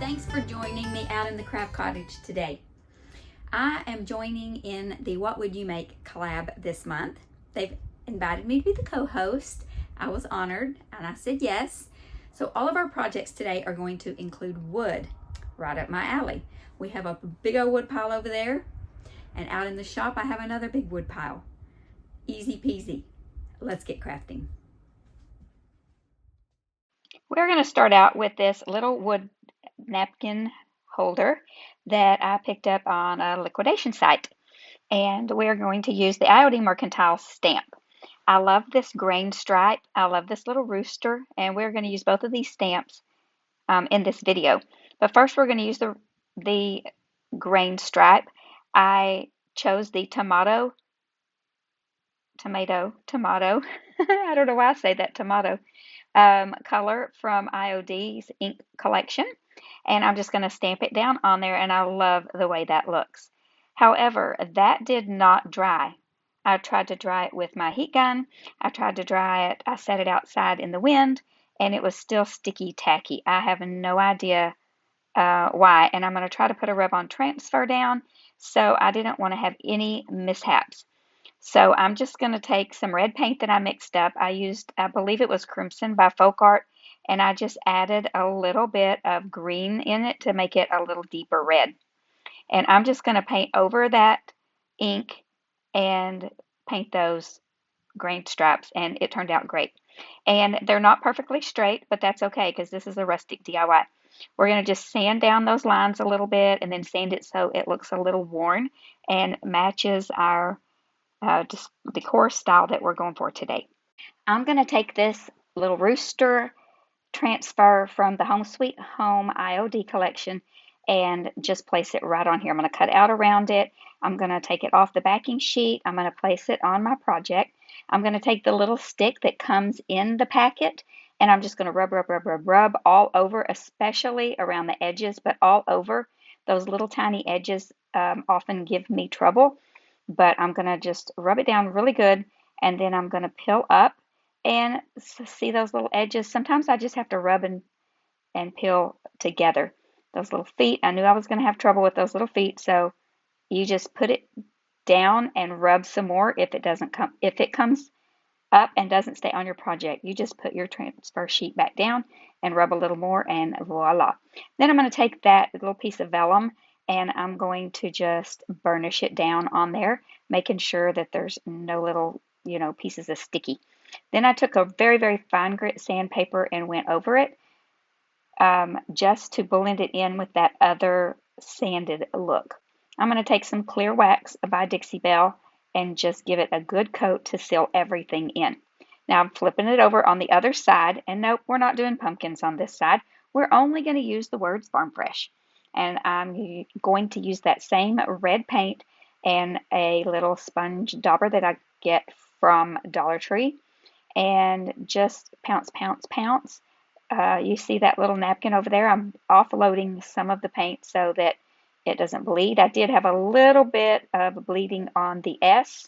Thanks for joining me out in the craft cottage today. I am joining in the What Would You Make collab this month. They've invited me to be the co-host. I was honored and I said yes. So all of our projects today are going to include wood, right up my alley. We have a big old wood pile over there, and out in the shop I have another big wood pile. Easy peasy. Let's get crafting. We're going to start out with this little wood napkin holder that I picked up on a liquidation site, and we're going to use the IOD Mercantile stamp. I love this grain stripe. I love this little rooster, and we're going to use both of these stamps in this video. But first we're going to use the grain stripe. I chose the tomato. I don't know why I say that, tomato color from IOD's ink collection, and I'm just going to stamp it down on there, and I love the way that looks. However, that did not dry. I tried to dry it with my heat gun. I tried to dry it. I set it outside in the wind, and it was still sticky tacky. I have no idea why, and I'm going to try to put a rub-on transfer down, so I didn't want to have any mishaps. So I'm just going to take some red paint that I mixed up. I used, I believe it was Crimson by Folk Art, and I just added a little bit of green in it to make it a little deeper red. And I'm just going to paint over that ink and paint those grain stripes, and it turned out great. And they're not perfectly straight, but that's okay because this is a rustic DIY. We're going to just sand down those lines a little bit and then sand it so it looks a little worn and matches our just decor style that we're going for today. I'm going to take this little rooster transfer from the Home Sweet Home IOD collection and just place it right on here. I'm going to cut out around it. I'm going to take it off the backing sheet. I'm going to place it on my project. I'm going to take the little stick that comes in the packet, and I'm just going to rub all over, especially around the edges, but all over. Those little tiny edges often give me trouble, but I'm going to just rub it down really good, and then I'm going to peel up and see those little edges. Sometimes I just have to rub and peel together. Those little feet, I knew I was going to have trouble with those little feet, so you just put it down and rub some more. If it comes up and doesn't stay on your project, you just put your transfer sheet back down and rub a little more, and voila. Then I'm going to take that little piece of vellum and I'm going to just burnish it down on there, making sure that there's no little, pieces of sticky. Then I took a very, very fine grit sandpaper and went over it just to blend it in with that other sanded look. I'm going to take some clear wax by Dixie Belle and just give it a good coat to seal everything in. Now I'm flipping it over on the other side, and nope, we're not doing pumpkins on this side. We're only going to use the words Farm Fresh. And I'm going to use that same red paint and a little sponge dauber that I get from Dollar Tree, and just pounce. You see that little napkin over there? I'm offloading some of the paint so that it doesn't bleed. I did have a little bit of bleeding on the S,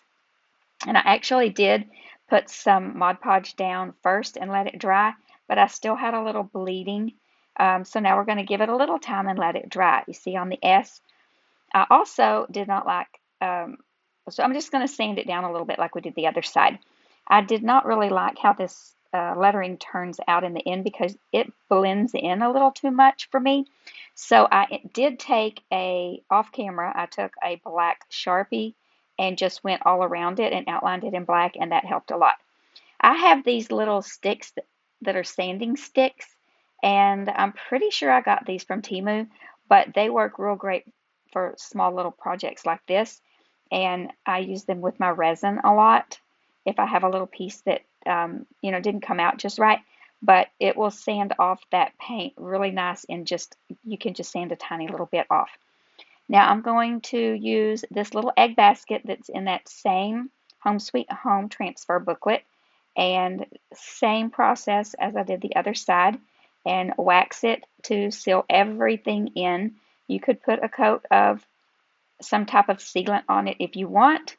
and I actually did put some Mod Podge down first and let it dry, but I still had a little bleeding. So now we're going to give it a little time and let it dry. You see on the S, I also did not like, so I'm just going to sand it down a little bit like we did the other side. I did not really like how this lettering turns out in the end because it blends in a little too much for me. So I did take off camera, I took a black Sharpie and just went all around it and outlined it in black, and that helped a lot. I have these little sticks that are sanding sticks, and I'm pretty sure I got these from Temu, but they work real great for small little projects like this, and I use them with my resin a lot if I have a little piece that didn't come out just right, but it will sand off that paint really nice, and you can just sand a tiny little bit off. Now I'm going to use this little egg basket that's in that same Home Sweet Home transfer booklet, and same process as I did the other side, and wax it to seal everything in. You could put a coat of some type of sealant on it if you want.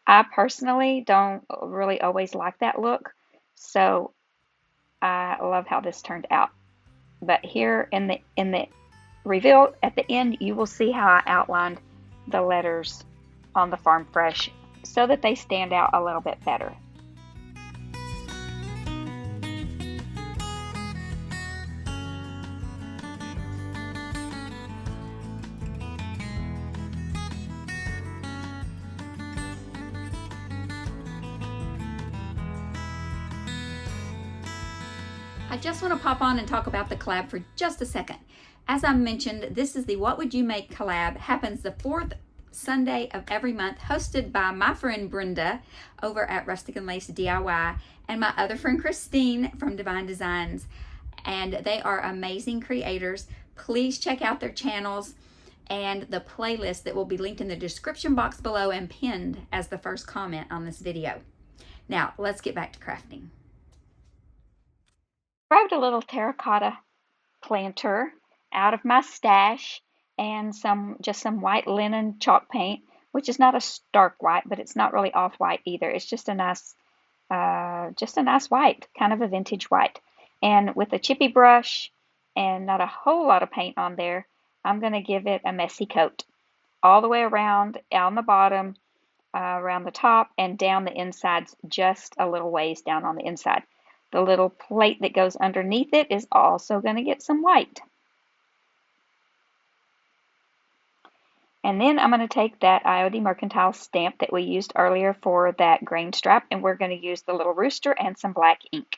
I personally don't really always like that look, so I love how this turned out. But here in the reveal at the end, you will see how I outlined the letters on the Farm Fresh so that they stand out a little bit better. I just want to pop on and talk about the collab for just a second. As I mentioned, this is the What Would You Make collab. Happens the 4th Sunday of every month, hosted by my friend Brenda over at Rustic and Lace DIY and my other friend Christine from Divine Designs. And they are amazing creators. Please check out their channels and the playlist that will be linked in the description box below and pinned as the first comment on this video. Now, let's get back to crafting. Grabbed a little terracotta planter out of my stash and just some white linen chalk paint, which is not a stark white, but it's not really off-white either. It's just a nice white, kind of a vintage white. And with a chippy brush and not a whole lot of paint on there, I'm going to give it a messy coat all the way around, on the bottom, around the top, and down the insides, just a little ways down on the inside. The little plate that goes underneath it is also going to get some white. And then I'm going to take that IOD Mercantile stamp that we used earlier for that grain strap, and we're going to use the little rooster and some black ink.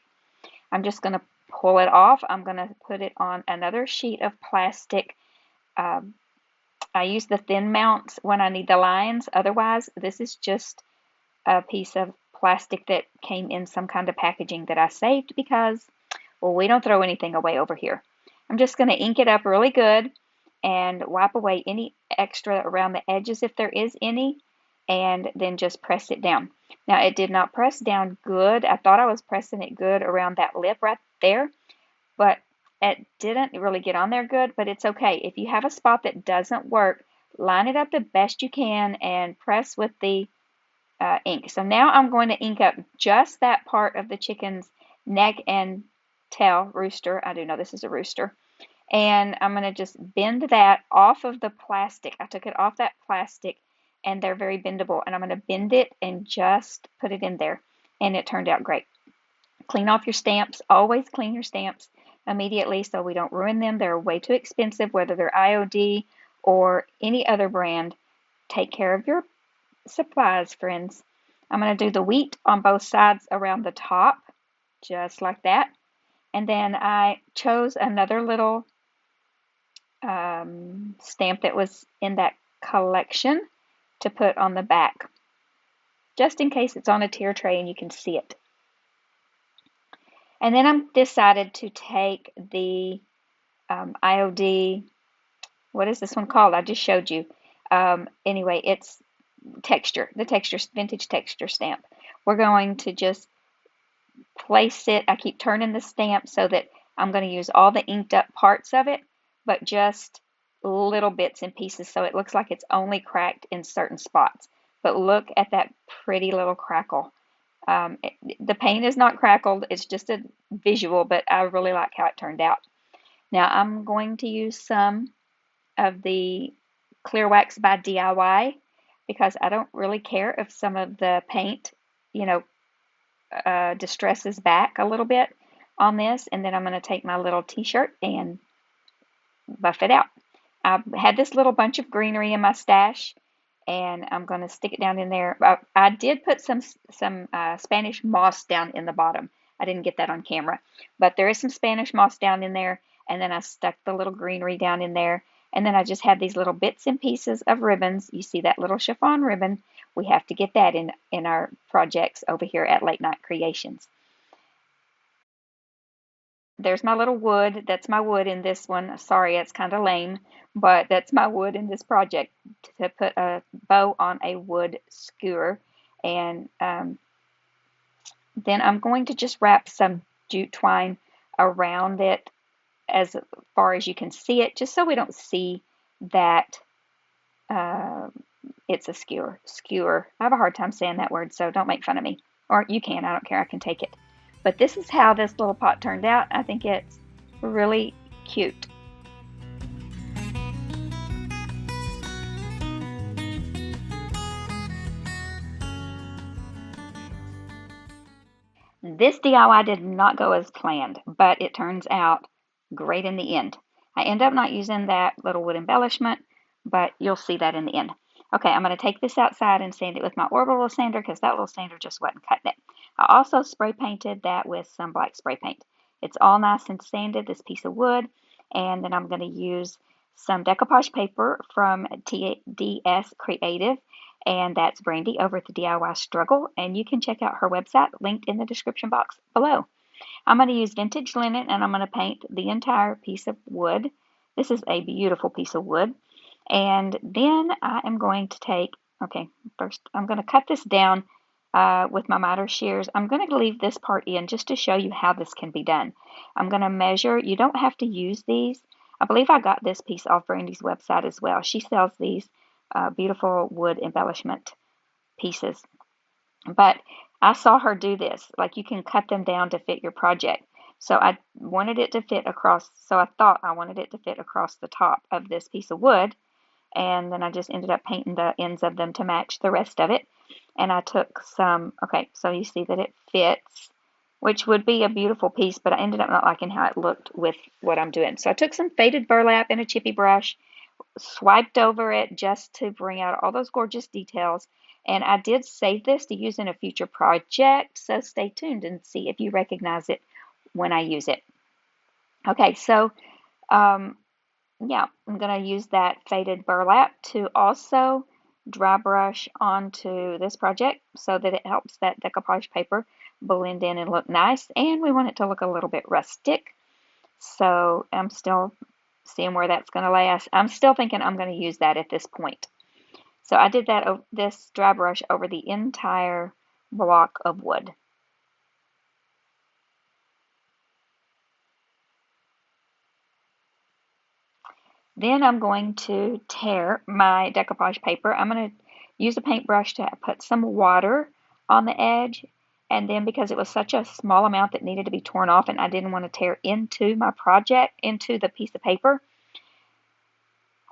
I'm just going to pull it off. I'm going to put it on another sheet of plastic. I use the thin mounts when I need the lines. Otherwise, this is just a piece of plastic that came in some kind of packaging that I saved because, well, we don't throw anything away over here. I'm just going to ink it up really good and wipe away any extra around the edges if there is any, and then just press it down. Now, it did not press down good. I thought I was pressing it good around that lip right there, but it didn't really get on there good, but it's okay. If you have a spot that doesn't work, line it up the best you can and press with the ink. So now I'm going to ink up just that part of the chicken's neck and tail, rooster. I do know this is a rooster. And I'm going to just bend that off of the plastic. I took it off that plastic, and they're very bendable. And I'm going to bend it and just put it in there. And it turned out great. Clean off your stamps. Always clean your stamps immediately so we don't ruin them. They're way too expensive, whether they're IOD or any other brand. Take care of your supplies, friends. I'm going to do the wheat on both sides around the top, just like that. And then I chose another little stamp that was in that collection to put on the back, just in case it's on a tier tray and you can see it. And then I decided to take the IOD, what is this one called? I just showed you. Anyway, it's the vintage texture stamp. We're going to just place it. I keep turning the stamp so that I'm going to use all the inked up parts of it, but just little bits and pieces so it looks like it's only cracked in certain spots. But look at that pretty little crackle. The paint is not crackled, it's just a visual, but I really like how it turned out. Now I'm going to use some of the clear wax by DIY because I don't really care if some of the paint, distresses back a little bit on this. And then I'm going to take my little t-shirt and buff it out. I had this little bunch of greenery in my stash, and I'm going to stick it down in there. I did put some Spanish moss down in the bottom. I didn't get that on camera, but there is some Spanish moss down in there, and then I stuck the little greenery down in there, and then I just had these little bits and pieces of ribbons. You see that little chiffon ribbon? We have to get that in our projects over here at Late Night Creations. There's my little wood. That's my wood in this one. Sorry, it's kind of lame, but that's my wood in this project, to put a bow on a wood skewer. And then I'm going to just wrap some jute twine around it as far as you can see it, just so we don't see that it's a skewer. Skewer. I have a hard time saying that word, so don't make fun of me. Or you can. I don't care. I can take it. But this is how this little pot turned out. I think it's really cute. This DIY did not go as planned, but it turns out great in the end. I end up not using that little wood embellishment, but you'll see that in the end. Okay, I'm going to take this outside and sand it with my orbital sander because that little sander just wasn't cutting it. I also spray painted that with some black spray paint. It's all nice and sanded, this piece of wood, and then I'm going to use some decoupage paper from TDS Creative, and that's Brandy over at the DIY Struggle, and you can check out her website linked in the description box below. I'm going to use vintage linen, and I'm going to paint the entire piece of wood. This is a beautiful piece of wood. And then I am going to take, okay, first I'm going to cut this down with my miter shears. I'm going to leave this part in just to show you how this can be done. I'm going to measure. You don't have to use these. I believe I got this piece off Brandy's website as well. She sells these beautiful wood embellishment pieces. But I saw her do this. Like, you can cut them down to fit your project. So I wanted it to fit across, so I thought I wanted it to fit across the top of this piece of wood. And then I just ended up painting the ends of them to match the rest of it. And I took some, okay, so you see that it fits, which would be a beautiful piece, but I ended up not liking how it looked with what I'm doing. So I took some faded burlap and a chippy brush, swiped over it just to bring out all those gorgeous details. And I did save this to use in a future project, so stay tuned and see if you recognize it when I use it. Okay, so yeah, I'm going to use that faded burlap to also dry brush onto this project so that it helps that decoupage paper blend in and look nice. And we want it to look a little bit rustic. So I'm still seeing where that's going to last. I'm still thinking I'm going to use that at this point. So I did that, this dry brush over the entire block of wood. Then I'm going to tear my decoupage paper. I'm going to use a paintbrush to put some water on the edge. And then, because it was such a small amount that needed to be torn off and I didn't want to tear into my project, into the piece of paper,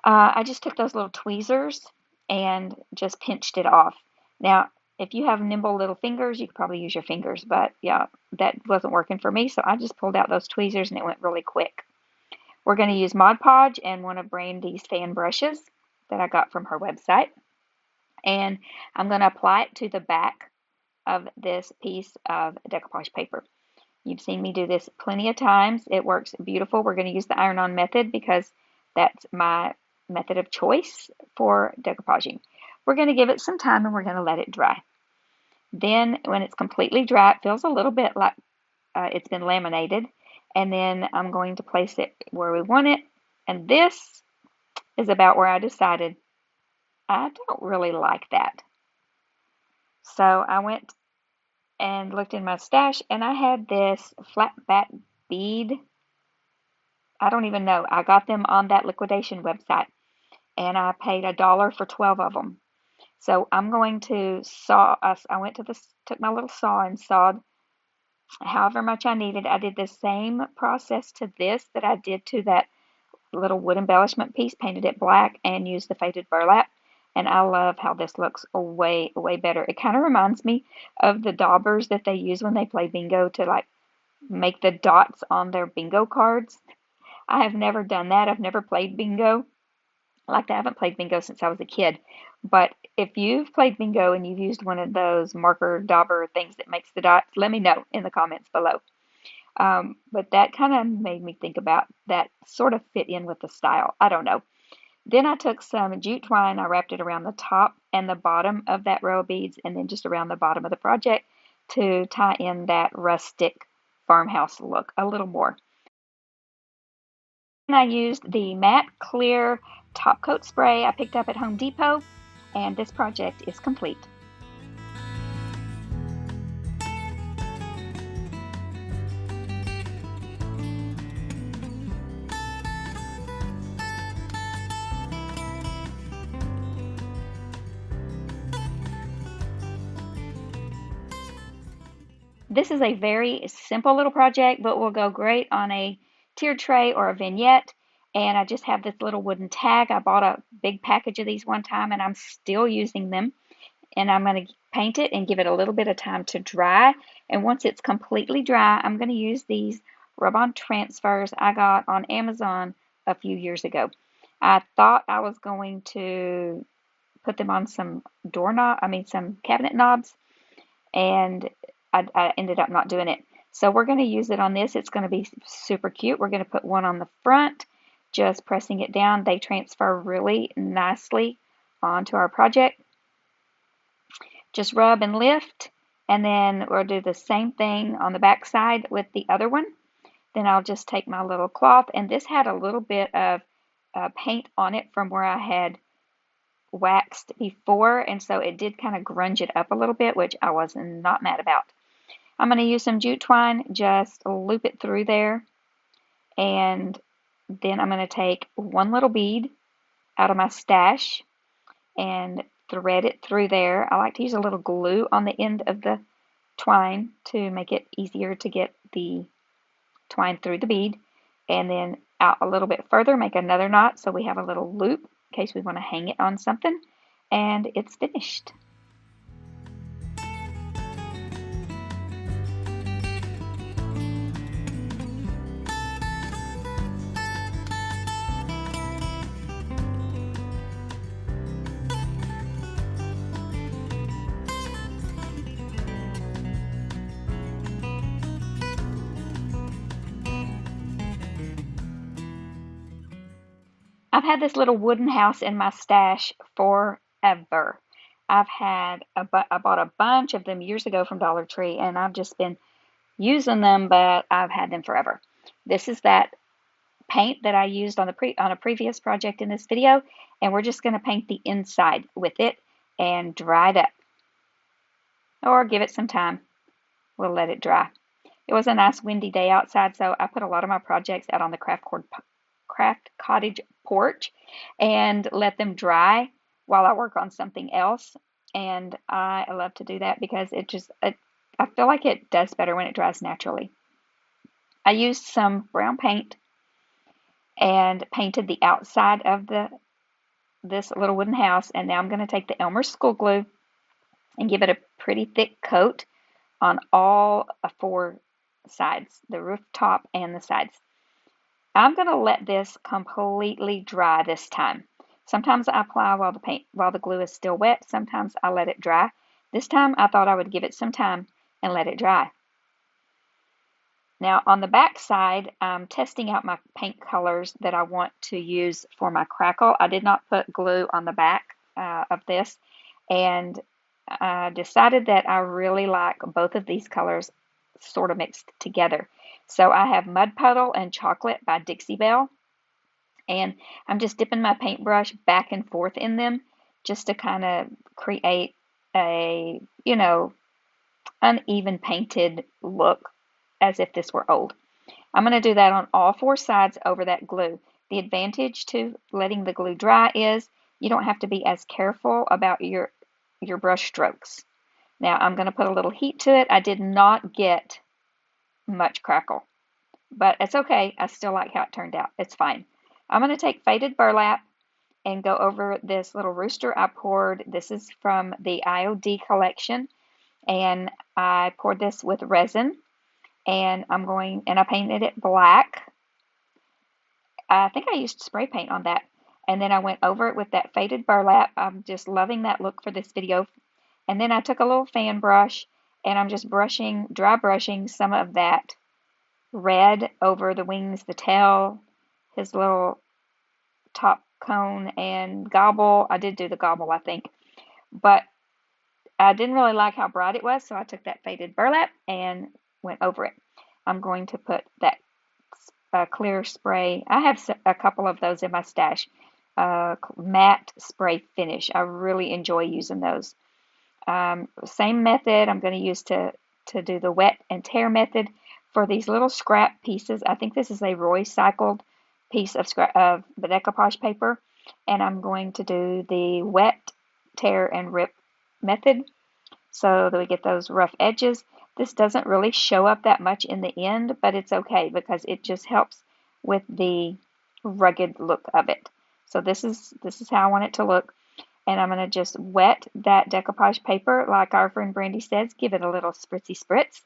I just took those little tweezers and just pinched it off. Now, if you have nimble little fingers, you could probably use your fingers. But yeah, that wasn't working for me. So I just pulled out those tweezers and it went really quick. We're going to use Mod Podge and one of Brandy's fan brushes that I got from her website. And I'm going to apply it to the back of this piece of decoupage paper. You've seen me do this plenty of times. It works beautiful. We're going to use the iron-on method because that's my method of choice for decoupaging. We're going to give it some time and we're going to let it dry. Then when it's completely dry, it feels a little bit like it's been laminated. And then I'm going to place it where we want it. And this is about where I decided I don't really like that. So I went and looked in my stash and I had this flat back bead. I don't even know. I got them on that liquidation website and I paid $1 for 12 of them. So I'm going to saw us. I went to took my little saw and sawed however much I needed. I did the same process to this that I did to that little wood embellishment piece, painted it black and used the faded burlap. And I love how this looks way, way better. It kind of reminds me of the daubers that they use when they play bingo to like make the dots on their bingo cards. I have never done that. I've never played bingo like that. I haven't played bingo since I was a kid. But if you've played bingo and you've used one of those marker dauber things that makes the dots, let me know in the comments below. But that kind of made me think about that, sort of fit in with the style. I don't know. Then I took some jute twine, I wrapped it around the top and the bottom of that row of beads and then just around the bottom of the project to tie in that rustic farmhouse look a little more. And I used the matte clear top coat spray I picked up at Home Depot, and this project is complete. This is a very simple little project, but will go great on a tiered tray or a vignette. And I just have this little wooden tag. I bought a big package of these one time and I'm still using them. And I'm going to paint it and give it a little bit of time to dry. And once it's completely dry, I'm going to use these rub-on transfers I got on Amazon a few years ago. I thought I was going to put them on some some cabinet knobs, and I ended up not doing it. So we're going to use it on this. It's going to be super cute. We're going to put one on the front, just pressing it down. They transfer really nicely onto our project. Just rub and lift, and then we'll do the same thing on the back side with the other one. Then I'll just take my little cloth, and this had a little bit of paint on it from where I had waxed before, and so it did kind of grunge it up a little bit, which I was not mad about. I'm going to use some jute twine, just loop it through there, and then I'm going to take one little bead out of my stash and thread it through there. I like to use a little glue on the end of the twine to make it easier to get the twine through the bead, and then out a little bit further, make another knot so we have a little loop in case we want to hang it on something, and it's finished. I've had this little wooden house in my stash forever. I bought a bunch of them years ago from Dollar Tree, and I've just been using them, but I've had them forever. This is that paint that I used on a previous project in this video, and we're just going to paint the inside with it and dry it up, or give it some time. We'll let it dry. It was a nice windy day outside, so I put a lot of my projects out on the craft cottage porch and let them dry while I work on something else. And I love to do that because I feel like it does better when it dries naturally. I used some brown paint and painted the outside of this little wooden house, and now I'm going to take the Elmer's school glue and give it a pretty thick coat on all four sides, the rooftop and the sides. I'm going to let this completely dry this time. Sometimes I apply while the glue is still wet. Sometimes I let it dry. This time I thought I would give it some time and let it dry. Now on the back side, I'm testing out my paint colors that I want to use for my crackle. I did not put glue on the back of this, and I decided that I really like both of these colors sort of mixed together. So I have Mud Puddle and Chocolate by Dixie Belle, and I'm just dipping my paintbrush back and forth in them just to kind of create a, uneven painted look as if this were old. I'm going to do that on all four sides over that glue. The advantage to letting the glue dry is you don't have to be as careful about your brush strokes. Now I'm going to put a little heat to it. I did not get much crackle, but it's okay. I still like how it turned out. It's fine. I'm going to take faded burlap and go over this little rooster I poured. This is from the IOD collection, and I poured this with resin, and I painted it black. I think I used spray paint on that, and then I went over it with that faded burlap. I'm just loving that look for this video. And then I took a little fan brush, and I'm just dry brushing some of that red over the wings, the tail, his little top cone, and gobble. I did do the gobble, I think, but I didn't really like how bright it was, so I took that faded burlap and went over it. I'm going to put that clear spray. I have a couple of those in my stash. Matte spray finish. I really enjoy using those. Same method I'm going to use to do the wet and tear method for these little scrap pieces. I think this is a recycled piece of the decoupage paper, and I'm going to do the wet, tear, and rip method so that we get those rough edges. This doesn't really show up that much in the end, but it's okay because it just helps with the rugged look of it. So this is how I want it to look. And I'm going to just wet that decoupage paper like our friend Brandy says, give it a little spritzy spritz.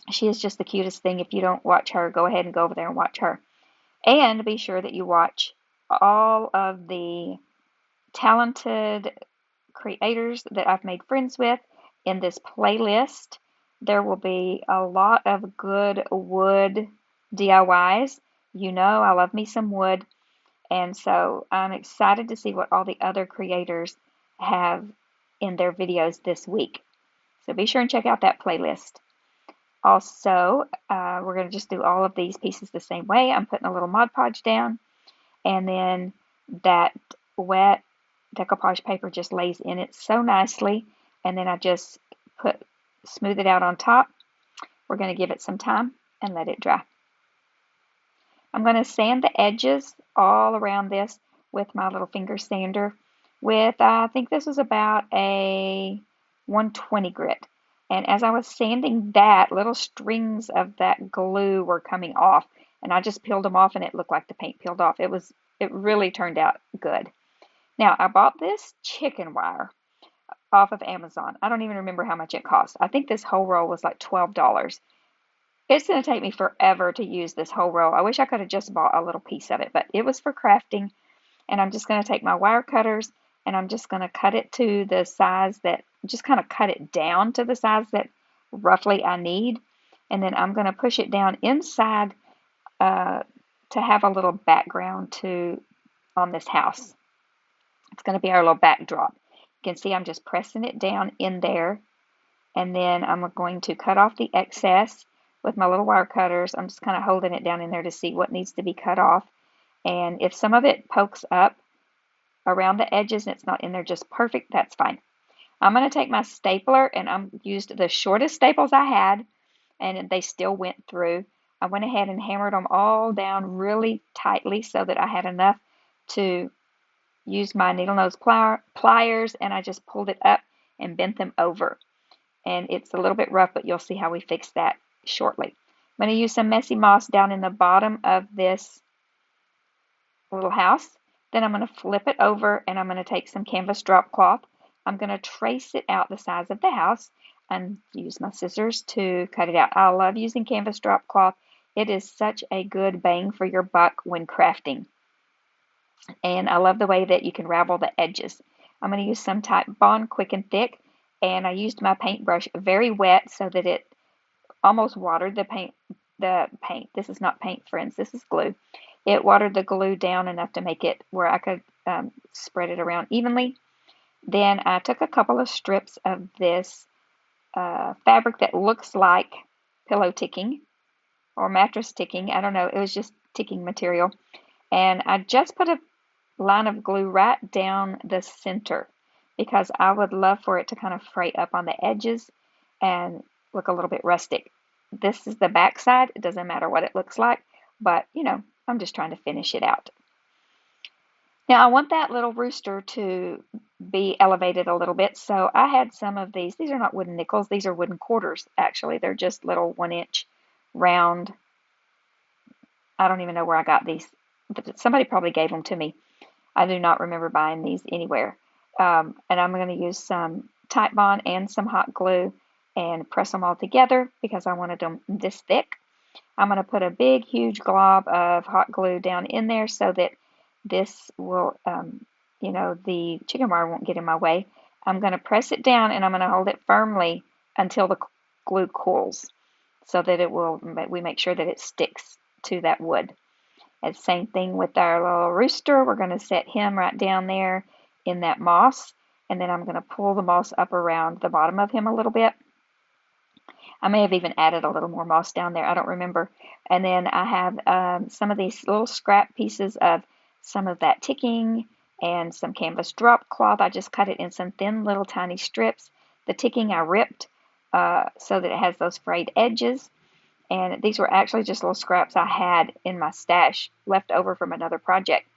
She is just the cutest thing. If you don't watch her, go ahead and go over there and watch her. And be sure that you watch all of the talented creators that I've made friends with in this playlist. There will be a lot of good wood DIYs. You know, I love me some wood. And so I'm excited to see what all the other creators have in their videos this week. So be sure and check out that playlist. Also, we're going to just do all of these pieces the same way. I'm putting a little Mod Podge down, and then that wet decoupage paper just lays in it so nicely, and then I just smooth it out on top. We're going to give it some time and let it dry. I'm going to sand the edges all around this with my little finger sander with, I think this was about a 120 grit. And as I was sanding that, little strings of that glue were coming off, and I just peeled them off, and it looked like the paint peeled off. It really turned out good. Now, I bought this chicken wire off of Amazon. I don't even remember how much it cost. I think this whole roll was like $12. It's going to take me forever to use this whole roll. I wish I could have just bought a little piece of it, but it was for crafting. And I'm just going to take my wire cutters, and I'm just going to cut it to the size that, just kind of cut it down to the size that roughly I need. And then I'm going to push it down inside to have a little background on this house. It's going to be our little backdrop. You can see I'm just pressing it down in there, and then I'm going to cut off the excess with my little wire cutters. I'm just kind of holding it down in there to see what needs to be cut off. And if some of it pokes up around the edges and it's not in there just perfect, that's fine. I'm going to take my stapler, and I used the shortest staples I had, and they still went through. I went ahead and hammered them all down really tightly so that I had enough to use my needle nose pliers, and I just pulled it up and bent them over. And it's a little bit rough, but you'll see how we fix that shortly. I'm going to use some messy moss down in the bottom of this little house. Then I'm going to flip it over, and I'm going to take some canvas drop cloth. I'm going to trace it out the size of the house and use my scissors to cut it out. I love using canvas drop cloth. It is such a good bang for your buck when crafting. And I love the way that you can ravel the edges. I'm going to use some type Bond Quick and Thick, and I used my paintbrush very wet so that it almost watered the paint. This is not paint, friends. This is glue. It watered the glue down enough to make it where I could spread it around evenly. Then I took a couple of strips of this fabric that looks like pillow ticking or mattress ticking. I don't know. It was just ticking material. And I just put a line of glue right down the center because I would love for it to kind of fray up on the edges and look a little bit rustic. This is the back side. It doesn't matter what it looks like, but you know, I'm just trying to finish it out. Now I want that little rooster to be elevated a little bit, so I had some of these. These are not wooden nickels. These are wooden quarters, actually. They're just little 1-inch round. I don't even know where I got these. Somebody probably gave them to me. I do not remember buying these anywhere. And I'm going to use some Tite Bond and some hot glue and press them all together because I wanted them this thick. I'm going to put a big, huge glob of hot glue down in there so that this will, the chicken wire won't get in my way. I'm going to press it down, and I'm going to hold it firmly until the glue cools so that we make sure that it sticks to that wood. And same thing with our little rooster. We're going to set him right down there in that moss, and then I'm going to pull the moss up around the bottom of him a little bit. I may have even added a little more moss down there. I don't remember. And then I have some of these little scrap pieces of some of that ticking and some canvas drop cloth. I just cut it in some thin little tiny strips. The ticking I ripped so that it has those frayed edges. And these were actually just little scraps I had in my stash left over from another project.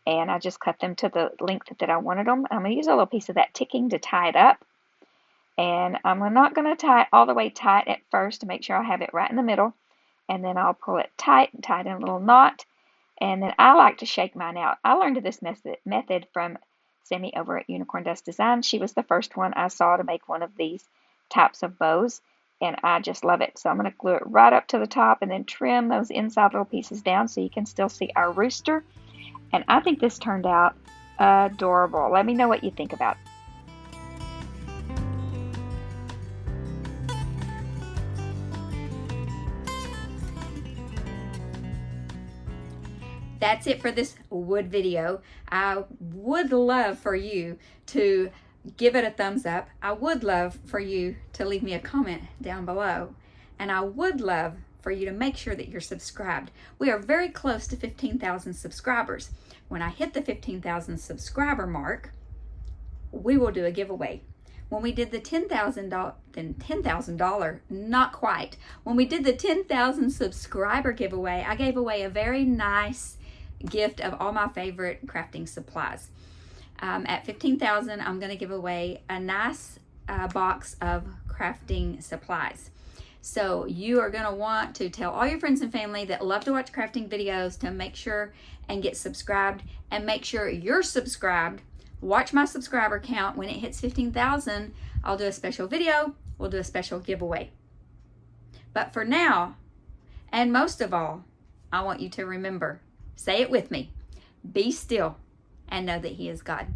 And I just cut them to the length that I wanted them. I'm going to use a little piece of that ticking to tie it up. And I'm not going to tie it all the way tight at first to make sure I have it right in the middle. And then I'll pull it tight and tie it in a little knot. And then I like to shake mine out. I learned this method from Sammy over at Unicorn Dust Design. She was the first one I saw to make one of these types of bows. and I just love it. So I'm going to glue it right up to the top and then trim those inside little pieces down so you can still see our rooster. And I think this turned out adorable. Let me know what you think about it. That's it for this wood video. I would love for you to give it a thumbs up. I would love for you to leave me a comment down below. And I would love for you to make sure that you're subscribed. We are very close to 15,000 subscribers. When I hit the 15,000 subscriber mark, we will do a giveaway. When we did the $10,000, not quite. When we did the 10,000 subscriber giveaway, I gave away a very nice gift of all my favorite crafting supplies. At 15,000, I'm going to give away a nice box of crafting supplies. So you are going to want to tell all your friends and family that love to watch crafting videos to make sure and get subscribed, and make sure you're subscribed. Watch my subscriber count. When it hits 15,000, I'll do a special video. We'll do a special giveaway. But for now, and most of all, I want you to remember, say it with me, be still and know that He is God.